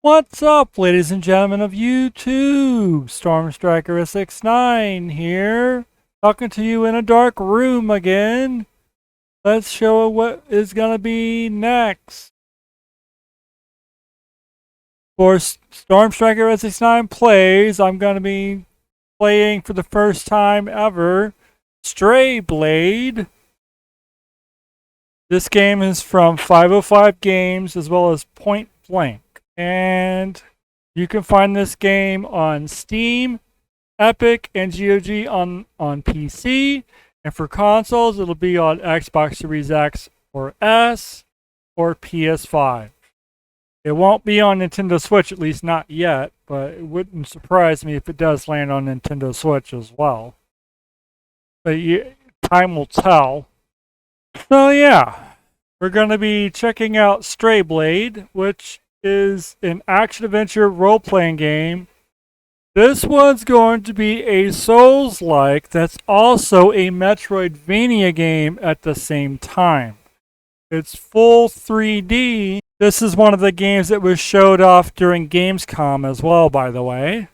What's up, ladies and gentlemen of YouTube? StormStrikerSX9 here, talking to you in a dark room again. Let's show what is going to be next. For StormStrikerSX9 Plays, I'm going to be playing for the first time ever Stray Blade. This game is from 505 Games as well as Point Blank. And you can find this game on Steam, Epic, and GOG on PC. And for consoles, it'll be on Xbox Series X or S or PS5. It won't be on Nintendo Switch, at least not yet, but it wouldn't surprise me if it does land on Nintendo Switch as well. But time will tell. So yeah, we're going to be checking out Stray Blade, which is an action-adventure role-playing game. This one's going to be a Souls-like that's also a Metroidvania game at the same time. It's full 3D. This is one of the games that was showed off during Gamescom as well, by the way.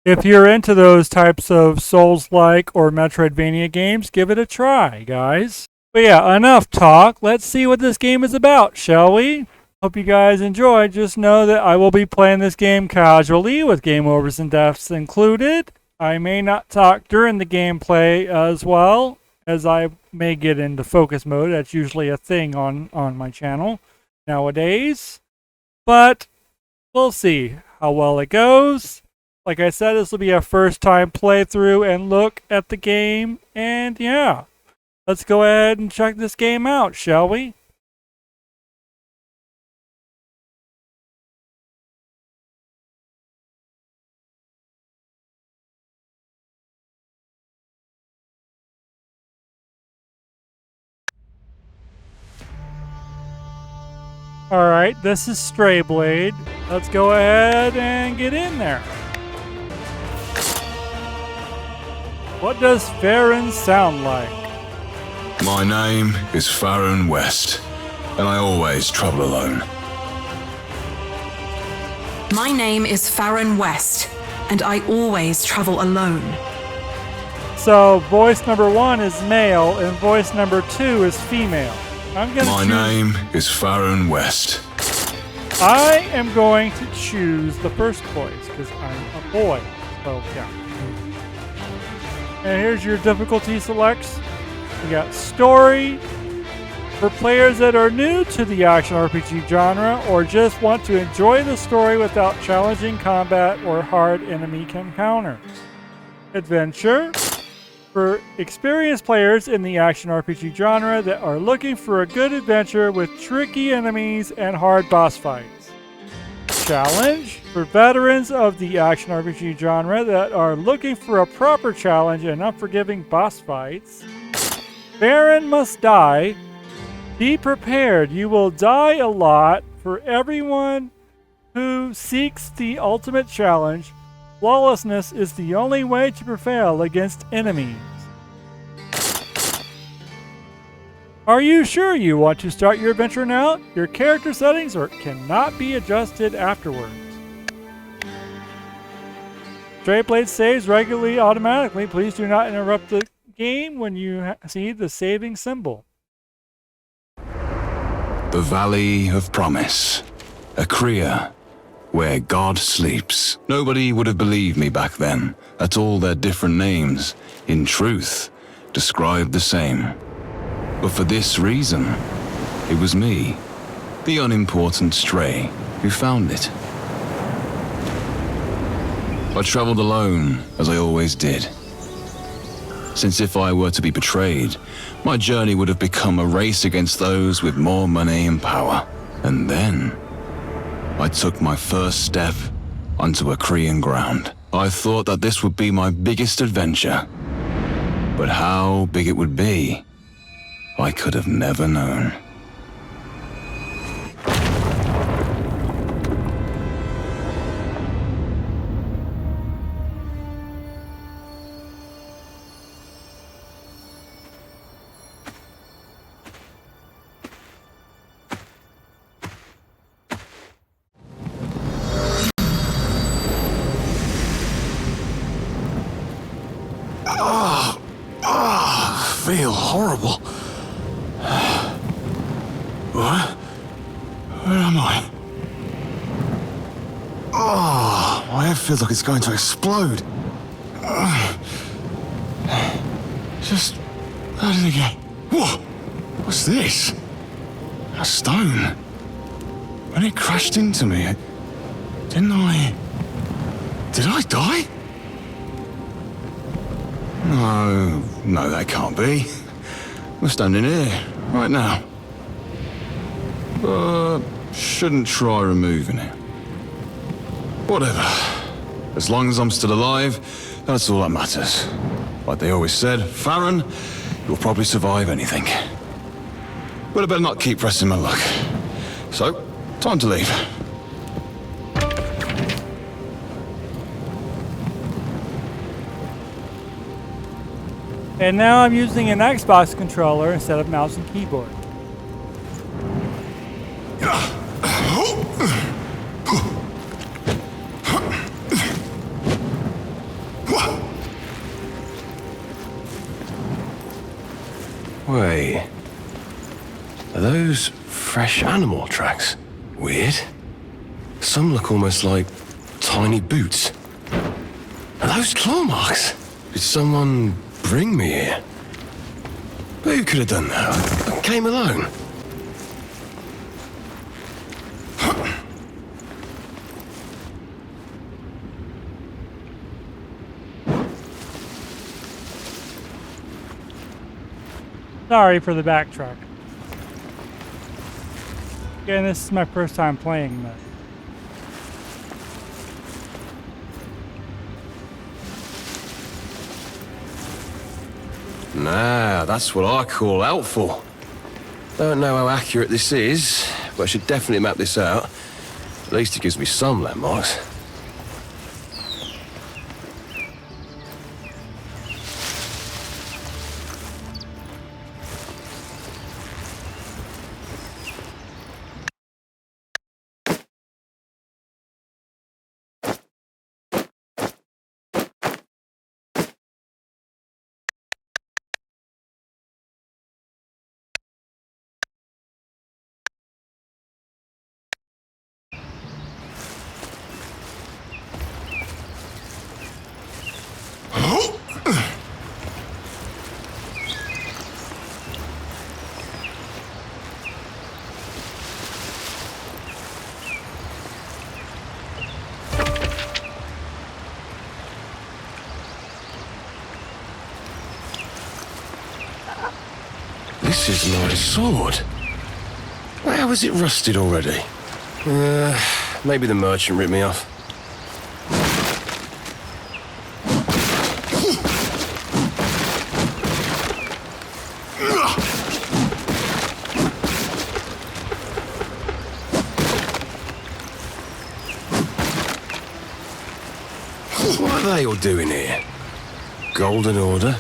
If you're into those types of Souls-like or Metroidvania games, give it a try, guys. But yeah, enough talk. Let's see what this game is about, shall we? Hope you guys enjoy. Just know that I will be playing this game casually with game overs and deaths included. I may not talk during the gameplay as well, as I may get into focus mode. That's usually a thing on my channel nowadays. But we'll see how well it goes. Like I said, this will be a first time playthrough and look at the game. And yeah, let's go ahead and check this game out, shall we? Alright, this is Stray Blade. Let's go ahead and get in there. What does Farron sound like? My name is Farron West, and I always travel alone. My name is Farron West, and I always travel alone. So, voice number 1 is male, and voice number 2 is female. My name is Farron West. I am going to choose the first voice, because I'm a boy. So, yeah. And here's your difficulty selects. We got story. For players that are new to the action RPG genre, or just want to enjoy the story without challenging combat or hard enemy encounters. Adventure. For experienced players in the action RPG genre that are looking for a good adventure with tricky enemies and hard boss fights. Challenge. For veterans of the action RPG genre that are looking for a proper challenge and unforgiving boss fights. Farron must die. Be prepared. You will die a lot. For everyone who seeks the ultimate challenge, flawlessness is the only way to prevail against enemies. Are you sure you want to start your adventure now? Your character settings cannot be adjusted afterwards. Stray Blade saves regularly automatically. Please do not interrupt the game when you see the saving symbol. The Valley of Promise. A Kriya, where God sleeps. Nobody would have believed me back then, that all their different names, in truth, described the same. But for this reason, it was me, the unimportant stray, who found it. I traveled alone, as I always did. Since if I were to be betrayed, my journey would have become a race against those with more money and power. And then, I took my first step onto a Kriyan ground. I thought that this would be my biggest adventure. But how big it would be, I could have never known. feel horrible. What? Where am I? Oh, my head feels like it's going to explode. Just... how did it get... Whoa! What's this? A stone. When it crashed into me, didn't I... Did I die? No, that can't be. We're standing here, right now. Shouldn't try removing it. Whatever. As long as I'm still alive, that's all that matters. Like they always said, Farron, you'll probably survive anything. But I better not keep pressing my luck. So, time to leave. And now I'm using an Xbox controller instead of mouse and keyboard. Wait. Are those fresh animal tracks? Weird. Some look almost like tiny boots. Are those claw marks? Did someone bring me here? Who could have done that? I came alone. Sorry for the backtrack. Again, this is my first time playing this. Nah, that's what I call helpful. Don't know how accurate this is, but I should definitely map this out. At least it gives me some landmarks. This is a nice sword. How is it rusted already? Maybe the merchant ripped me off. What are they all doing here? Golden Order?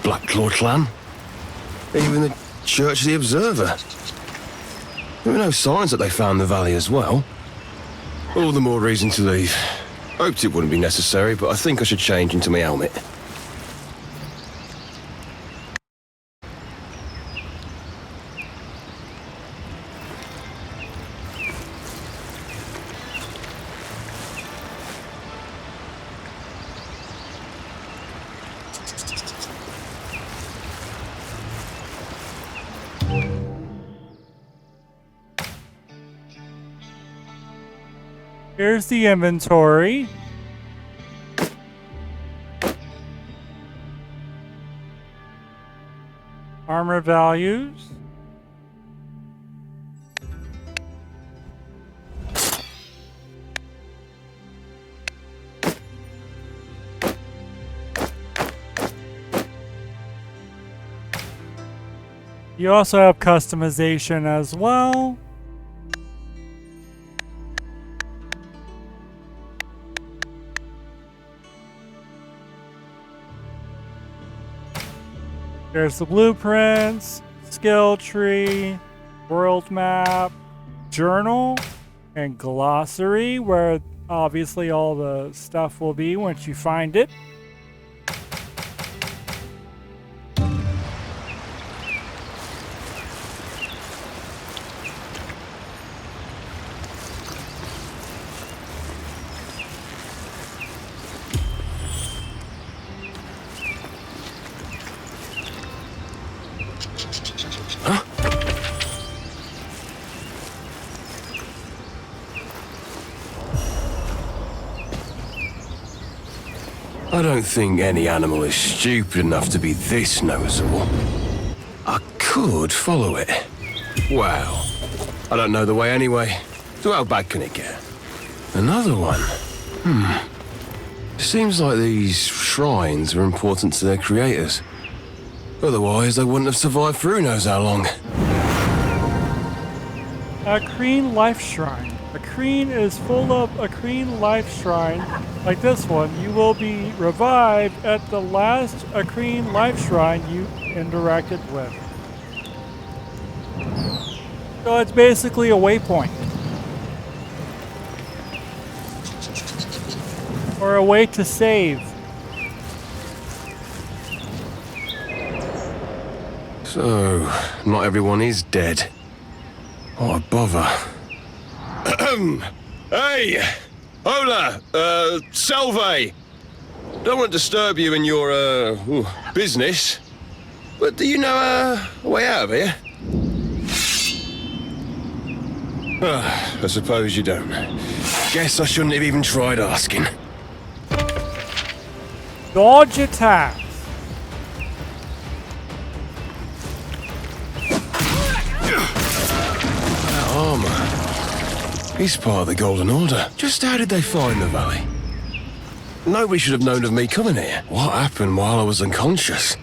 Black Claw Clan? Even the Church of the Observer. There were no signs that they found the valley as well. All the more reason to leave. Hoped it wouldn't be necessary, but I think I should change into my helmet. Here's the inventory. Armor values. You also have customization as well. There's the blueprints, skill tree, world map, journal, and glossary, where obviously all the stuff will be once you find it. I don't think any animal is stupid enough to be this noticeable. I could follow it. Well, I don't know the way anyway, so how bad can it get? Another one? Seems like these shrines are important to their creators. Otherwise, they wouldn't have survived for who knows how long. A Kreen Life Shrine. A Kreen is full of a Kreen Life Shrine. Like this one, you will be revived at the last Kreen Life Shrine you interacted with. So it's basically a waypoint. Or a way to save. So, not everyone is dead. What a bother. Hey! Hola! Salve! Don't want to disturb you in your, business. But do you know, a way out of here? I suppose you don't. Guess I shouldn't have even tried asking. Dodge attacks. That armor. He's part of the Golden Order. Just how did they find the valley? Nobody should have known of me coming here. What happened while I was unconscious?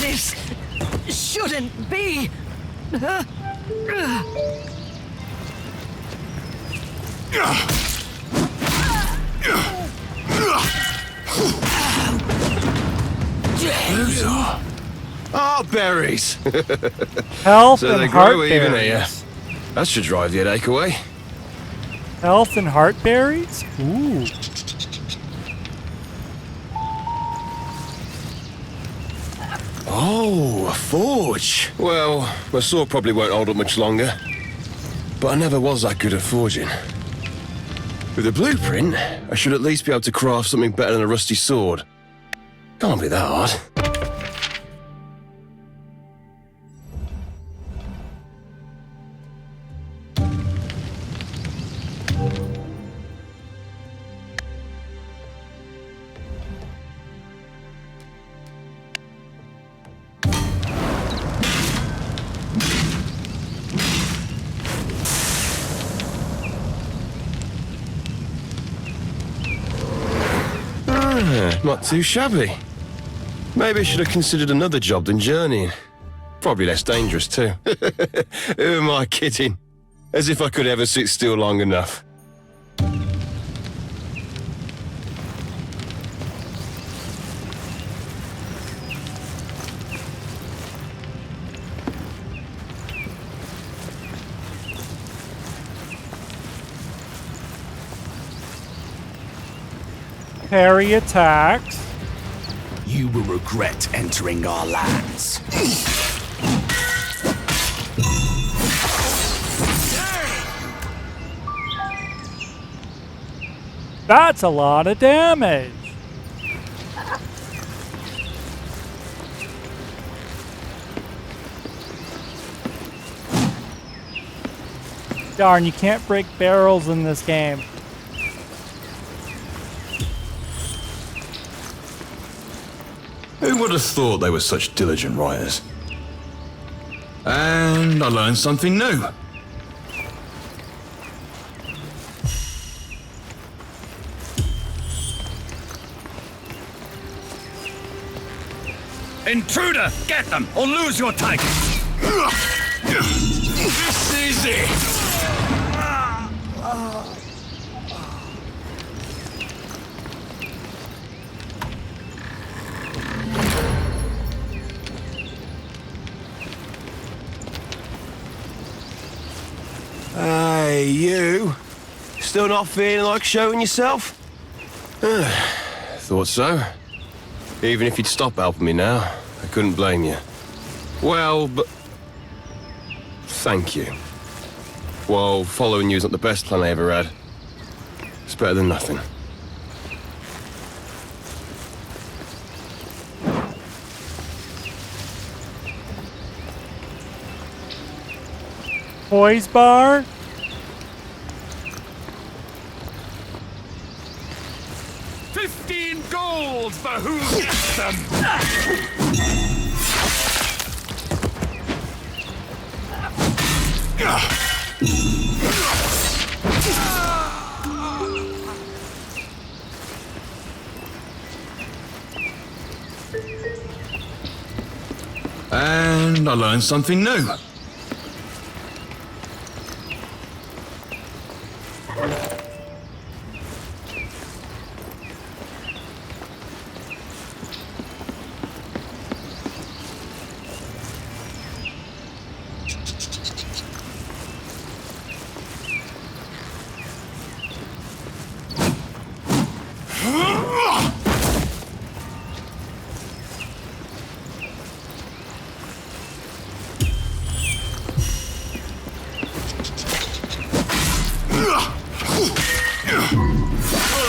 This shouldn't be. Those are... Ah, berries! Health So and they heart grow even here. berries. That should drive the headache away. Health and heart berries? Ooh. Oh, a forge. Well, my sword probably won't hold up much longer. But I never was that good at forging. With a blueprint, I should at least be able to craft something better than a rusty sword. Can't be that hard. Not too shabby. Maybe I should have considered another job than journeying. Probably less dangerous too. Who am I kidding? As if I could ever sit still long enough. Parry attacks. You will regret entering our lands. That's a lot of damage. Darn, you can't break barrels in this game. Who would have thought they were such diligent writers? And I learned something new. Intruder, get them or lose your title. This is it! Hey, you. Still not feeling like showing yourself? Thought so. Even if you'd stop helping me now, I couldn't blame you. Well, but... Thank you. Well, following you is not the best plan I ever had. It's better than nothing. Toys bar. $15 for who gets them. And I learned something new.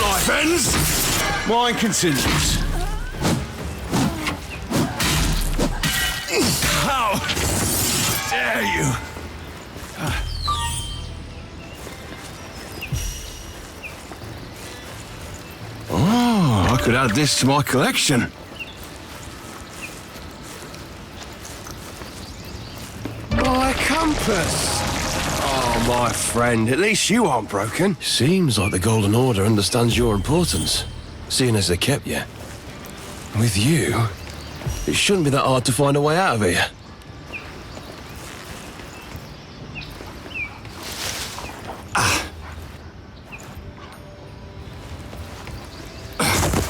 Life ends. Mine continues. How dare you? Oh, I could add this to my collection. My compass! Oh, my friend, at least you aren't broken. Seems like the Golden Order understands your importance, seeing as they kept you. With you, it shouldn't be that hard to find a way out of here.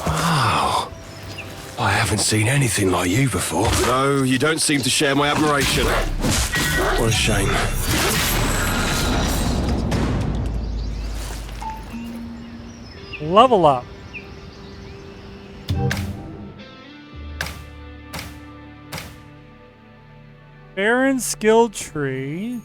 Wow. I haven't seen anything like you before. No, you don't seem to share my admiration. What a shame. Level up. Baron skill tree.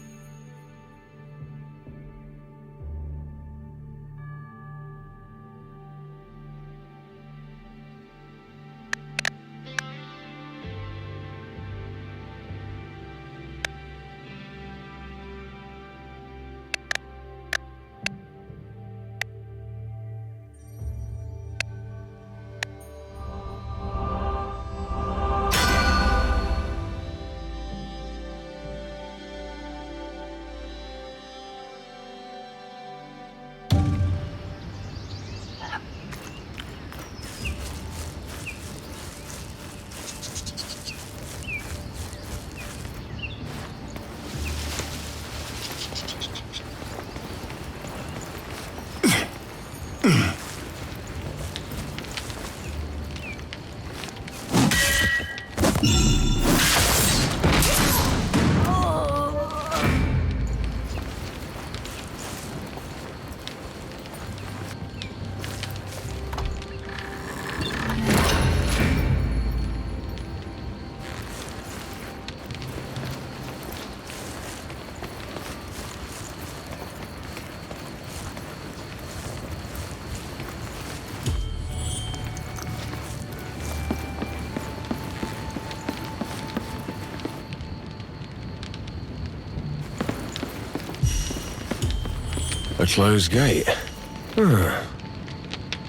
A closed gate.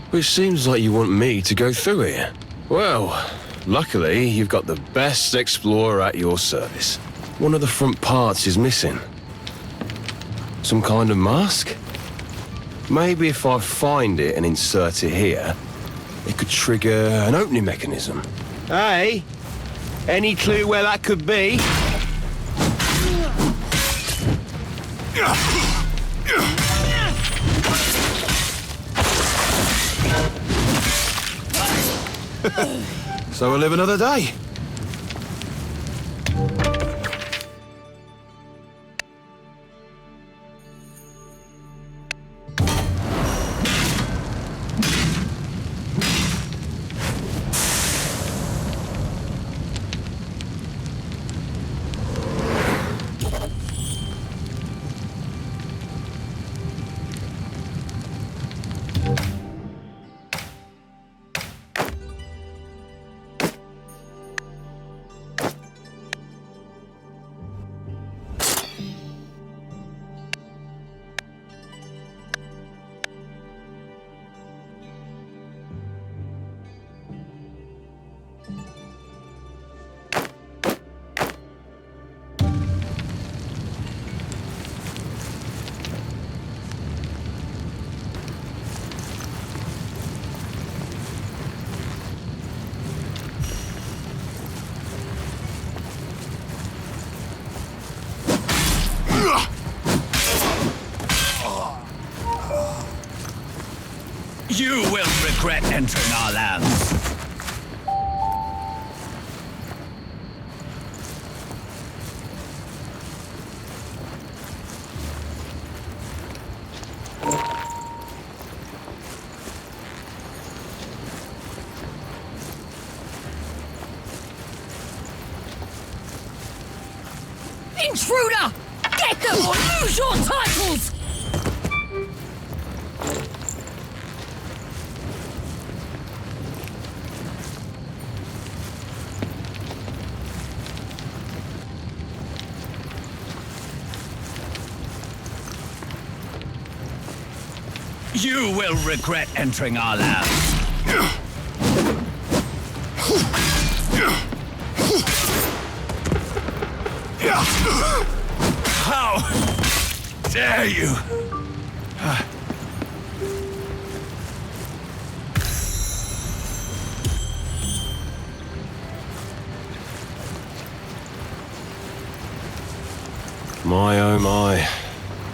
Which seems like you want me to go through here. Well, luckily you've got the best explorer at your service. One of the front parts is missing. Some kind of mask? Maybe if I find it and insert it here, it could trigger an opening mechanism. Hey, any clue where that could be? So we'll live another day. You will regret entering our lands. Intruder! Get them or lose your titles! You will regret entering our lands. How dare you? My oh my.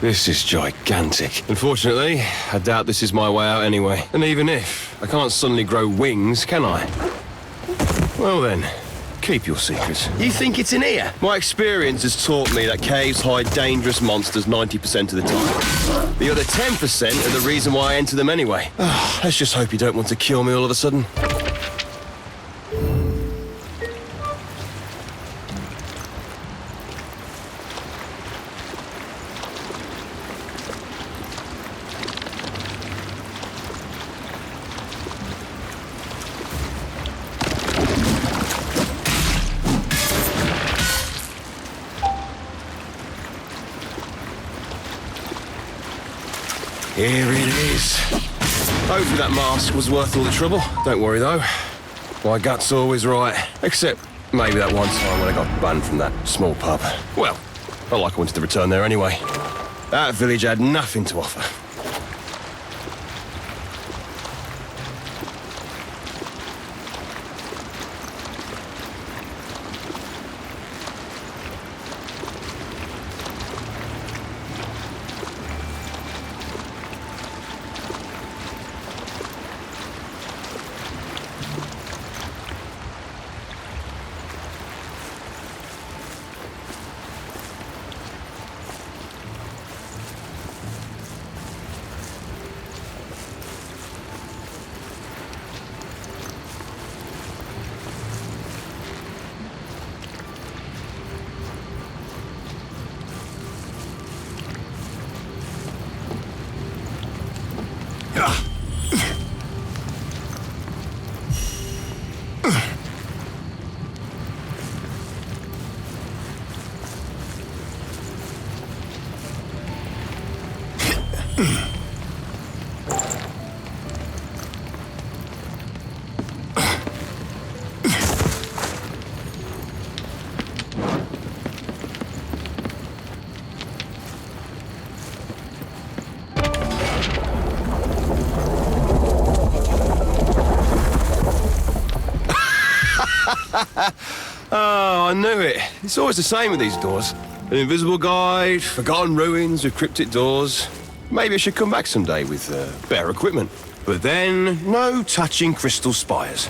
This is gigantic. Unfortunately, I doubt this is my way out anyway. And even if, I can't suddenly grow wings, can I? Well then, keep your secrets. You think it's in here? My experience has taught me that caves hide dangerous monsters 90% of the time. The other 10% are the reason why I enter them anyway. Let's just hope you don't want to kill me all of a sudden. Here it is. Hopefully that mask was worth all the trouble. Don't worry though. My gut's always right. Except maybe that one time when I got banned from that small pub. Well, not like I wanted to return there anyway. That village had nothing to offer. Oh, I knew it. It's always the same with these doors. An invisible guide, forgotten ruins with cryptic doors. Maybe I should come back someday with better equipment. But then, no touching crystal spires.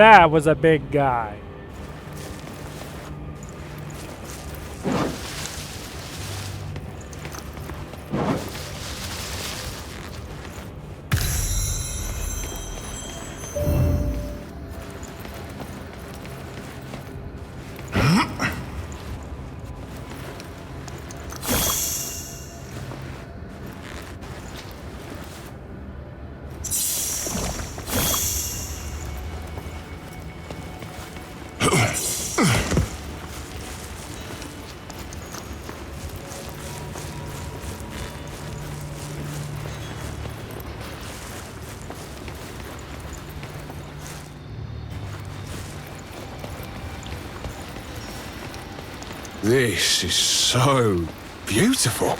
That was a big guy. This is so beautiful.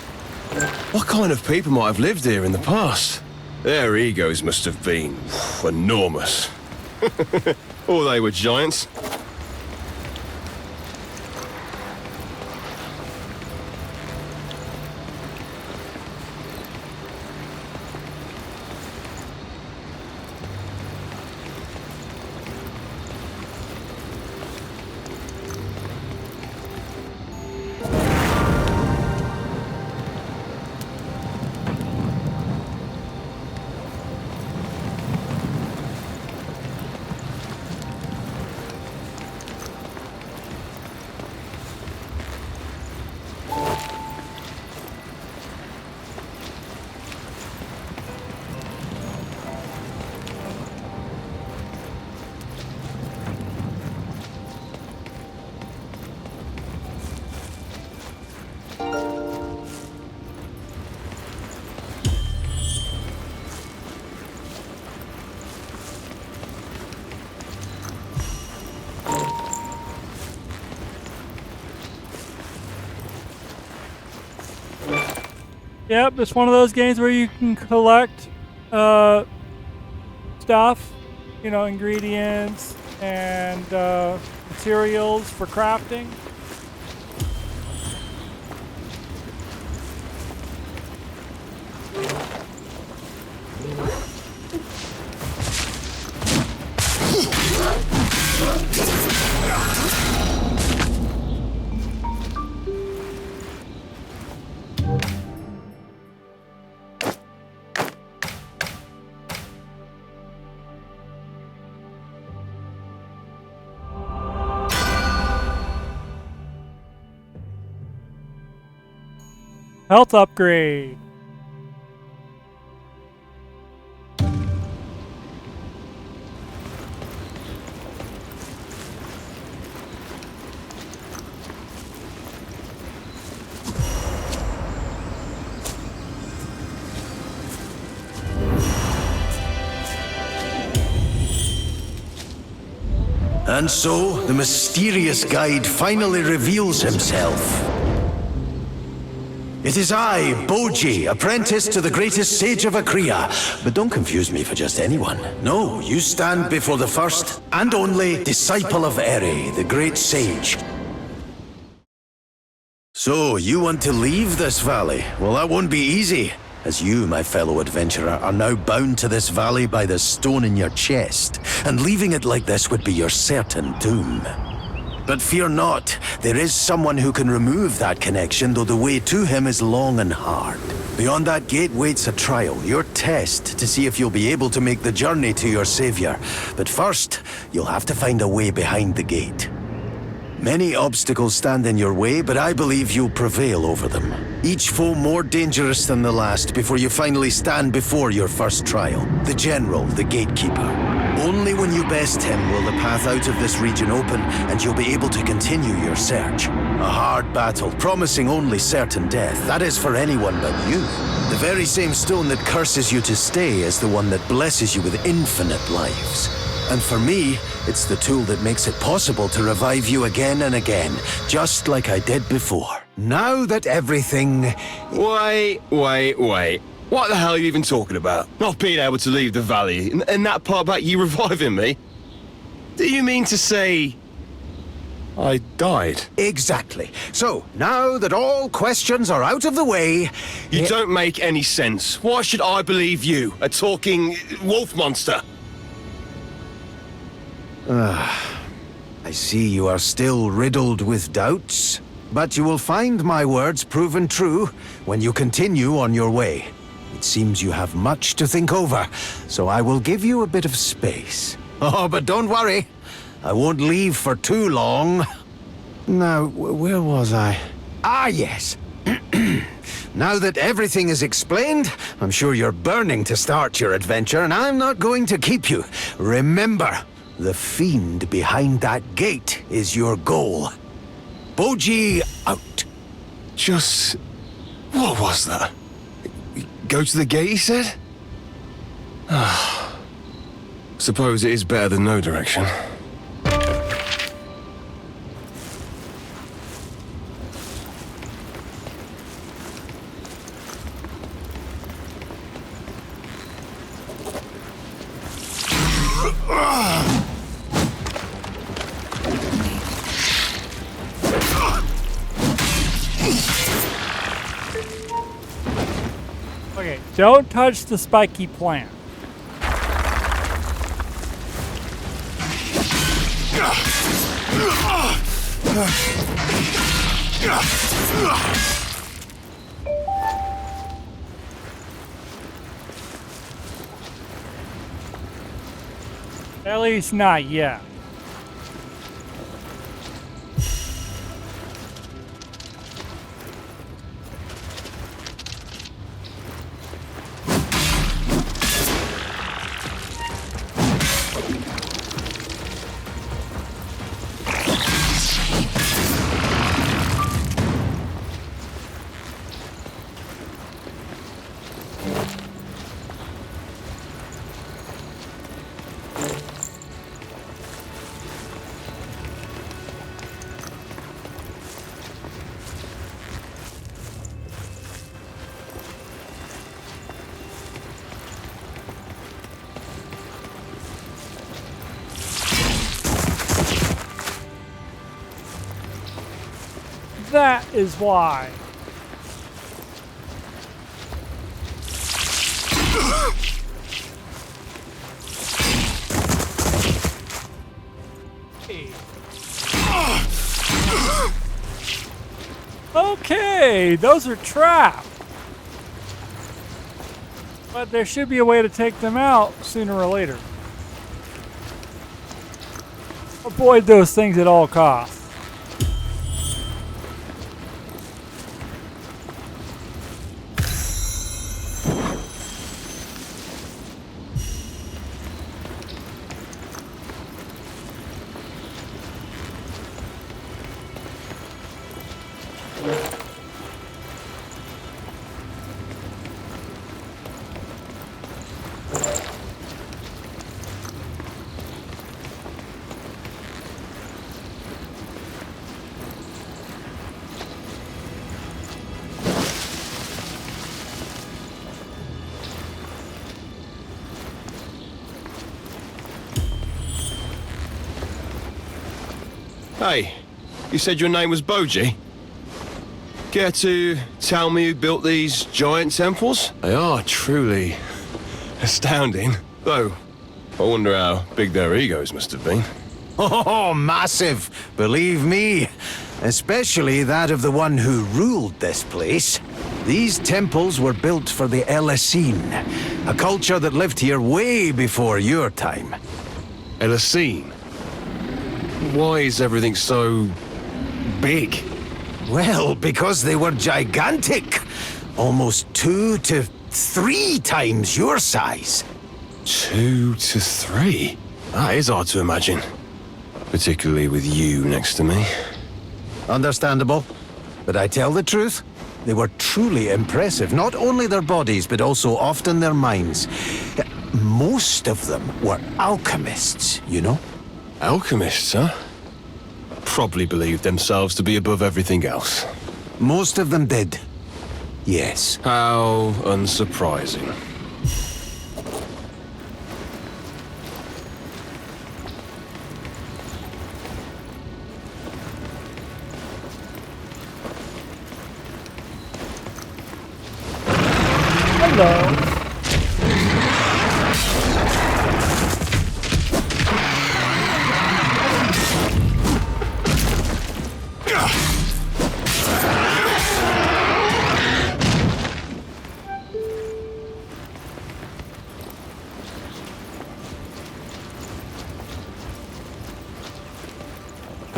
What kind of people might have lived here in the past? Their egos must have been enormous. Or they were giants. Yep, it's one of those games where you can collect stuff, you know, ingredients and materials for crafting. Health upgrade. And so, the mysterious guide finally reveals himself. It is I, Boji, apprentice to the greatest sage of Akria. But don't confuse me for just anyone. No, you stand before the first and only disciple of Eri, the great sage. So, you want to leave this valley? Well, that won't be easy, as you, my fellow adventurer, are now bound to this valley by the stone in your chest, and leaving it like this would be your certain doom. But fear not, there is someone who can remove that connection, though the way to him is long and hard. Beyond that gate waits a trial, your test, to see if you'll be able to make the journey to your savior. But first, you'll have to find a way behind the gate. Many obstacles stand in your way, but I believe you'll prevail over them. Each foe more dangerous than the last before you finally stand before your first trial. The General, the Gatekeeper. Only when you best him will the path out of this region open, and you'll be able to continue your search. A hard battle, promising only certain death. That is for anyone but you. The very same stone that curses you to stay is the one that blesses you with infinite lives. And for me, it's the tool that makes it possible to revive you again and again, just like I did before. Now that everything... Wait. What the hell are you even talking about? Not being able to leave the valley, and that part about you reviving me? Do you mean to say... I died? Exactly. So, now that all questions are out of the way... You don't make any sense. Why should I believe you, a talking wolf monster? I see you are still riddled with doubts, but you will find my words proven true when you continue on your way. It seems you have much to think over, so I will give you a bit of space. Oh, but don't worry. I won't leave for too long. Now, where was I? Ah, yes. Now that everything is explained, I'm sure you're burning to start your adventure, and I'm not going to keep you. Remember, the fiend behind that gate is your goal. Boji out. Just... what was that? Go to the gate, he said? Suppose it is better than no direction. Okay, don't touch the spiky plant. At least not yet. That is why. Okay, those are trapped. But there should be a way to take them out sooner or later. Avoid those things at all costs. Hey, you said your name was Boji? Care to tell me who built these giant temples? They are truly astounding. Though, I wonder how big their egos must have been. Oh, massive, believe me. Especially that of the one who ruled this place. These temples were built for the Elisine, a culture that lived here way before your time. Elisine? Why is everything so big? Well, because they were gigantic. Almost 2 to 3 times your size. 2 to 3? That is hard to imagine. Particularly with you next to me. Understandable. But I tell the truth, they were truly impressive. Not only their bodies, but also often their minds. Most of them were alchemists, you know? Alchemists, huh? Probably believed themselves to be above everything else. Most of them did. Yes. How unsurprising. Hello.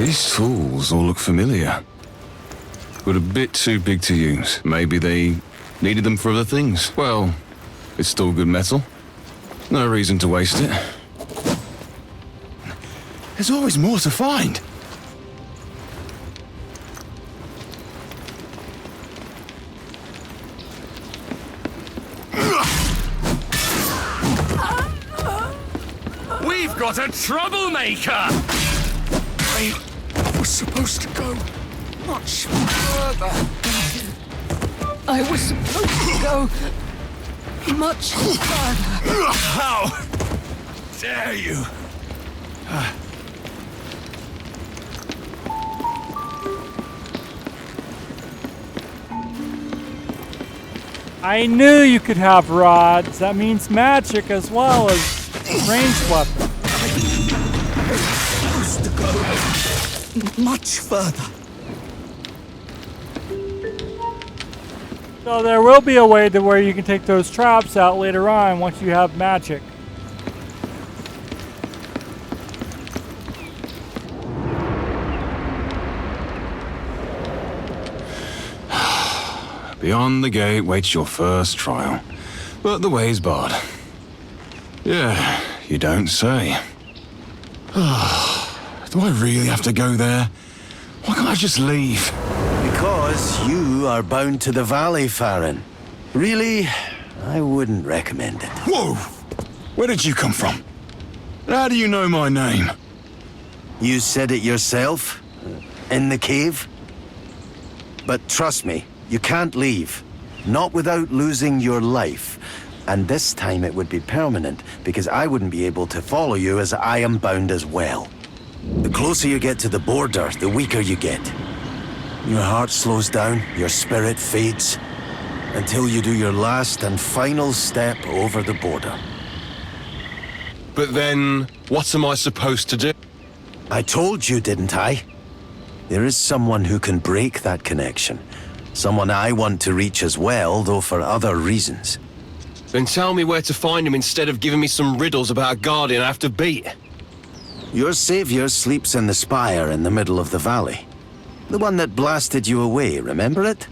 These tools all look familiar, but a bit too big to use. Maybe they needed them for other things. Well, it's still good metal. No reason to waste it. There's always more to find. We've got a troublemaker! I was supposed to go much further. I was supposed to go much further. How dare you? I knew you could have rods. That means magic as well as ranged weapons. Supposed to go much further. So there will be a way to where you can take those traps out later on once you have magic. Beyond the gate waits your first trial, but the way's barred. Yeah, you don't say. Do I really have to go there? Why can't I just leave? Because you are bound to the valley, Farron. Really, I wouldn't recommend it. Whoa! Where did you come from? How do you know my name? You said it yourself? In the cave? But trust me, you can't leave. Not without losing your life. And this time it would be permanent, because I wouldn't be able to follow you as I am bound as well. The closer you get to the border, the weaker you get. Your heart slows down, your spirit fades, until you do your last and final step over the border. But then, what am I supposed to do? I told you, didn't I? There is someone who can break that connection. Someone I want to reach as well, though for other reasons. Then tell me where to find him instead of giving me some riddles about a guardian I have to beat. Your savior sleeps in the spire in the middle of the valley. The one that blasted you away, remember it?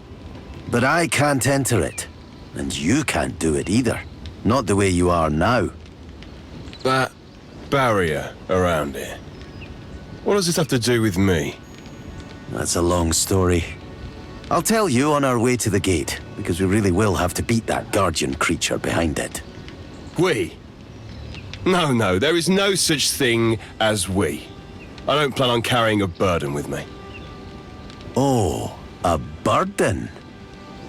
But I can't enter it. And you can't do it either. Not the way you are now. That barrier around it. What does this have to do with me? That's a long story. I'll tell you on our way to the gate, because we really will have to beat that guardian creature behind it. We? No, there is no such thing as we. I don't plan on carrying a burden with me. Oh, a burden?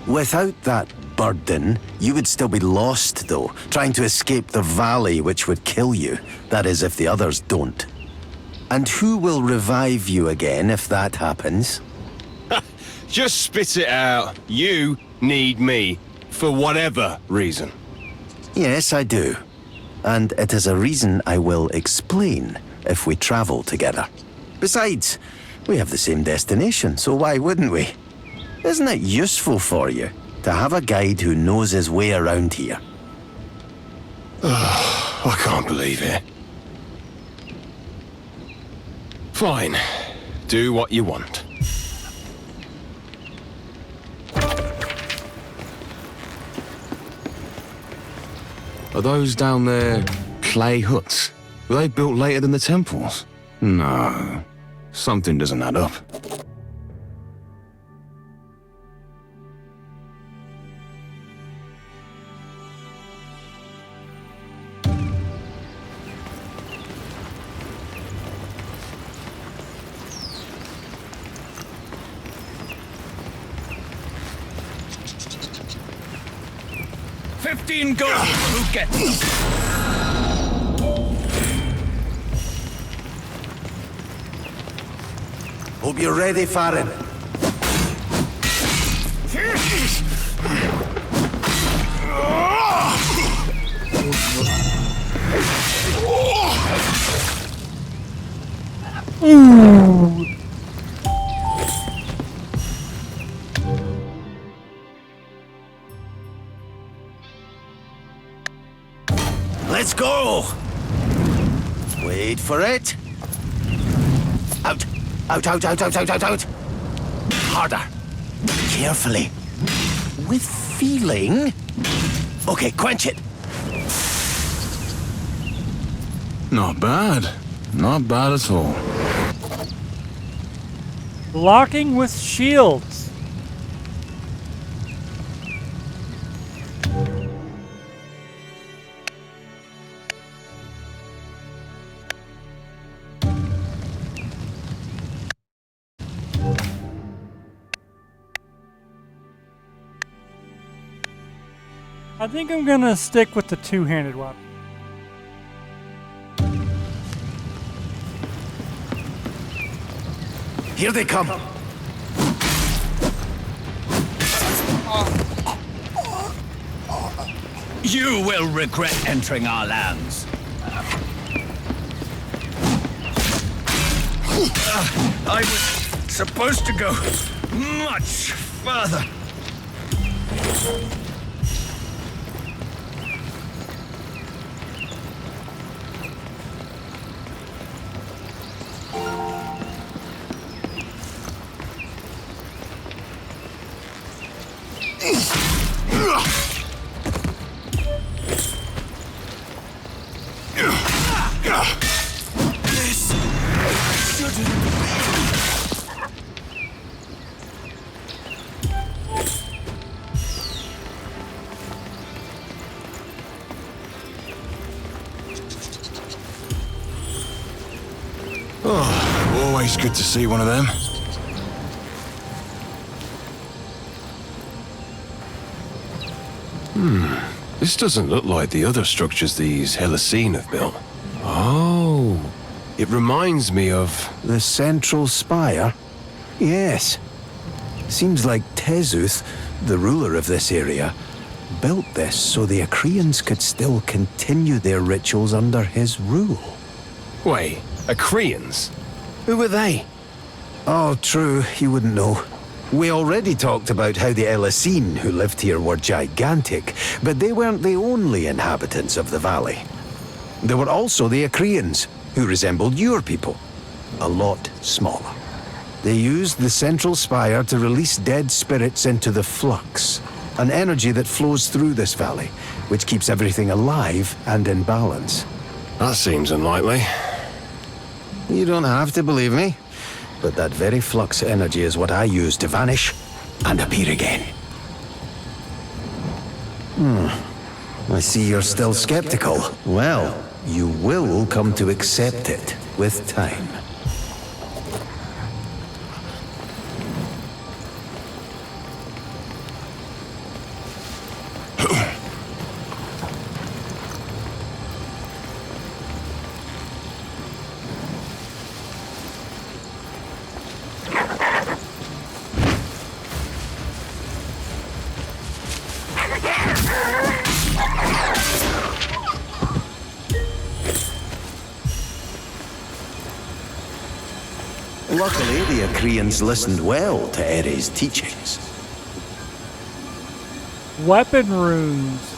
Without that burden, you would still be lost, though, trying to escape the valley which would kill you. That is, if the others don't. And who will revive you again if that happens? Just spit it out. You need me, for whatever reason. Yes, I do. And it is a reason I will explain if we travel together. Besides, we have the same destination, so why wouldn't we? Isn't it useful for you to have a guide who knows his way around here? I can't believe it. Fine. Do what you want. Are those down there clay huts? Were they built later than the temples? No. Something doesn't add up. $15 gold. Who gets them? Hope you're ready, Farron. Ooh. Let's go! Wait for it. Out, Out, out, out, out, out, out, out. Harder. Carefully. With feeling. Okay, quench it. Not bad. Not bad at all. Blocking with shields. I think I'm gonna stick with the two-handed weapon. Here they come. You will regret entering our lands. I was supposed to go much further. Oh, always good to see one of them. This doesn't look like the other structures these Hellasine have built. Oh, it reminds me of... The central spire? Yes. Seems like Tezuth, the ruler of this area, built this so the Acreans could still continue their rituals under his rule. Wait, Acreans? Who were they? Oh, true, you wouldn't know. We already talked about how the Hellasine who lived here were gigantic, but they weren't the only inhabitants of the valley. There were also the Acreans, who resembled your people, a lot smaller. They used the central spire to release dead spirits into the flux, an energy that flows through this valley, which keeps everything alive and in balance. That seems unlikely. You don't have to believe me, but that very flux energy is what I use to vanish and appear again. I see you're still skeptical. Well, you will come to accept it with time. Luckily, the Acreans listened well to Ere's teachings. Weapon runes.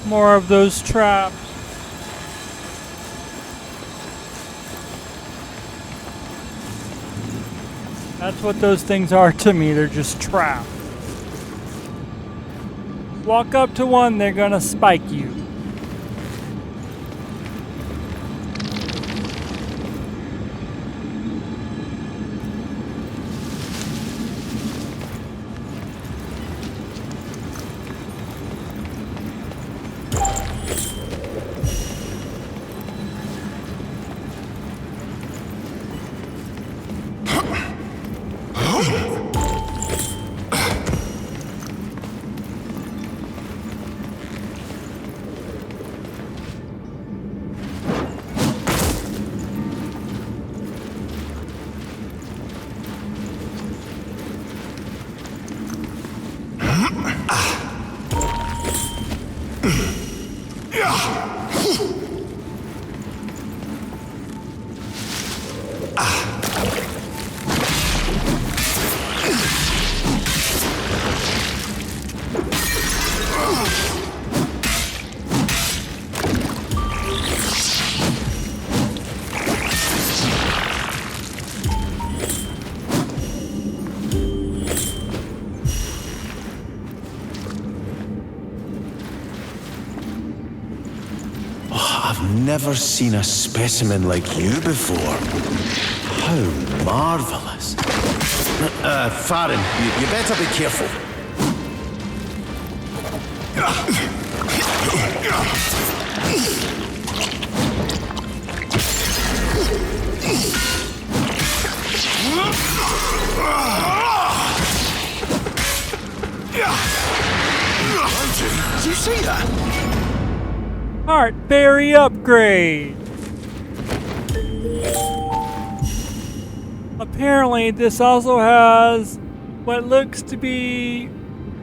More of those traps. That's what those things are to me. They're just traps. Walk up to one, they're gonna spike you. Never seen a specimen like you before. How marvelous. Farron, you better be careful. Did you see that? Heart Berry upgrade. Apparently, this also has what looks to be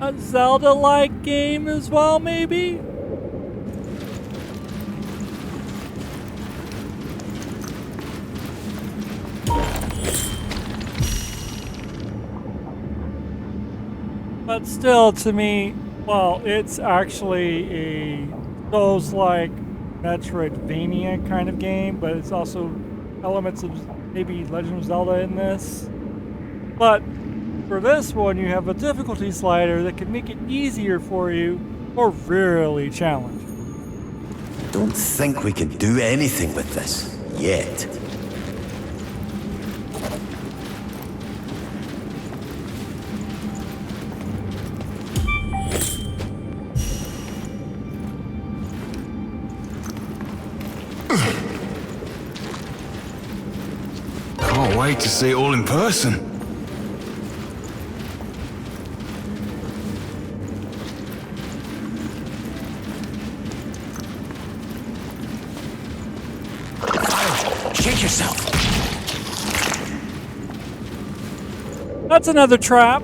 a Zelda-like game as well, maybe? But still, to me, well, it's actually a Souls-like Metroidvania kind of game, but it's also elements of maybe Legend of Zelda in this. But for this one, you have a difficulty slider that can make it easier for you or really challenging. Don't think we can do anything with this yet. Can't wait to see it all in person. Shake yourself. That's another trap.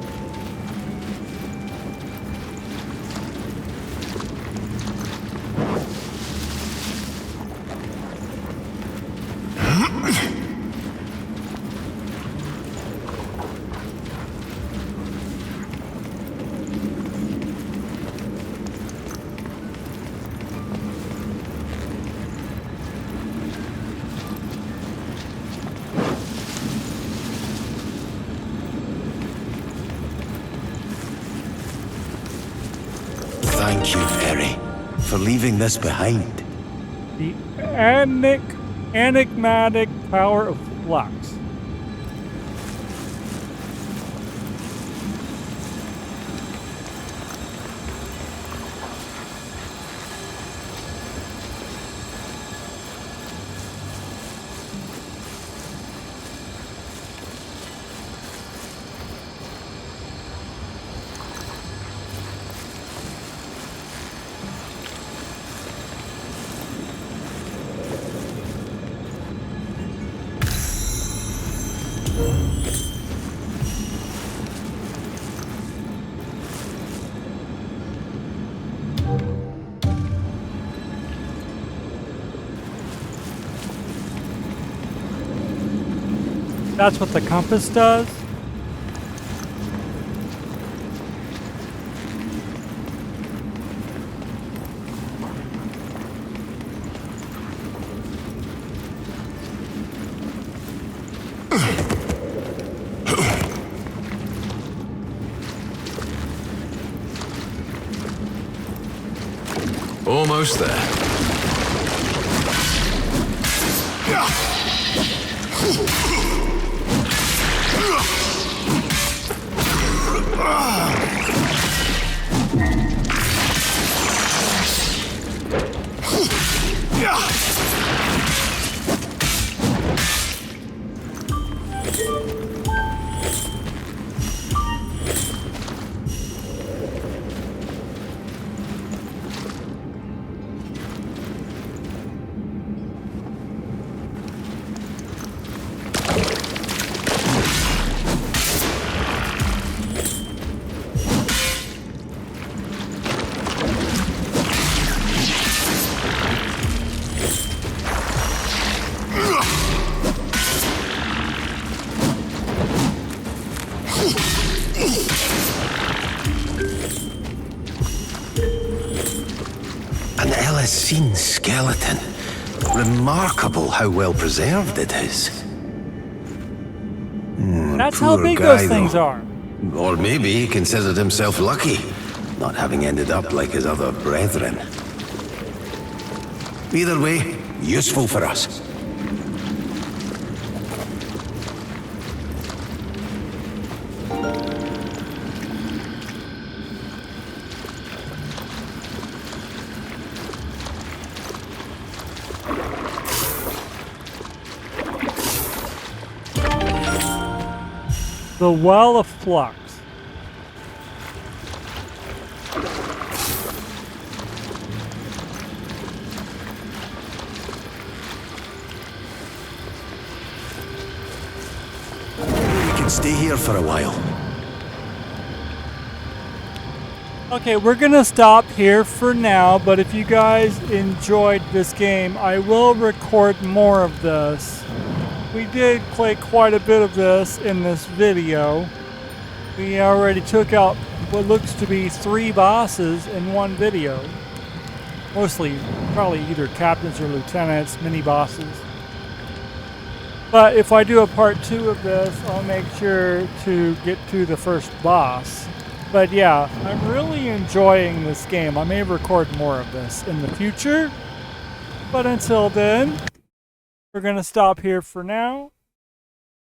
Thank you, Perry, for leaving this behind. The enigmatic power of flux. That's what the compass does. Almost there. Celestine skeleton. Remarkable how well preserved it is. That's how Poor big guy, those things though. are. Or maybe he considered himself lucky, not having ended up like his other brethren. Either way, useful for us. The Well of Flux. We can stay here for a while. Okay, we're gonna stop here for now, but if you guys enjoyed this game, I will record more of this. We did play quite a bit of this in this video. We already took out what looks to be 3 bosses in one video. Mostly, probably either captains or lieutenants, mini bosses. But if I do a part 2 of this, I'll make sure to get to the first boss. But yeah, I'm really enjoying this game. I may record more of this in the future. But until then, we're going to stop here for now.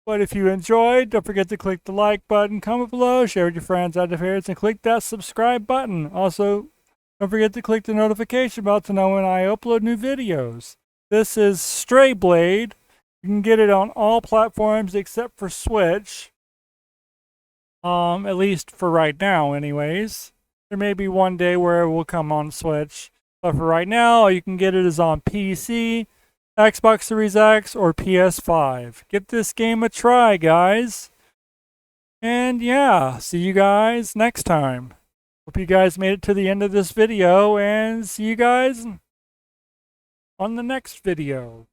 But if you enjoyed, don't forget to click the like button, comment below, share with your friends out of favorites, and click that subscribe button. Also, don't forget to click the notification bell to know when I upload new videos. This is Stray Blade. You can get it on all platforms except for Switch. At least for right now, anyways. There may be one day where it will come on Switch. But for right now, all you can get it is on PC, Xbox Series X, or PS5. Give this game a try, guys. And yeah, see you guys next time. Hope you guys made it to the end of this video, and see you guys on the next video.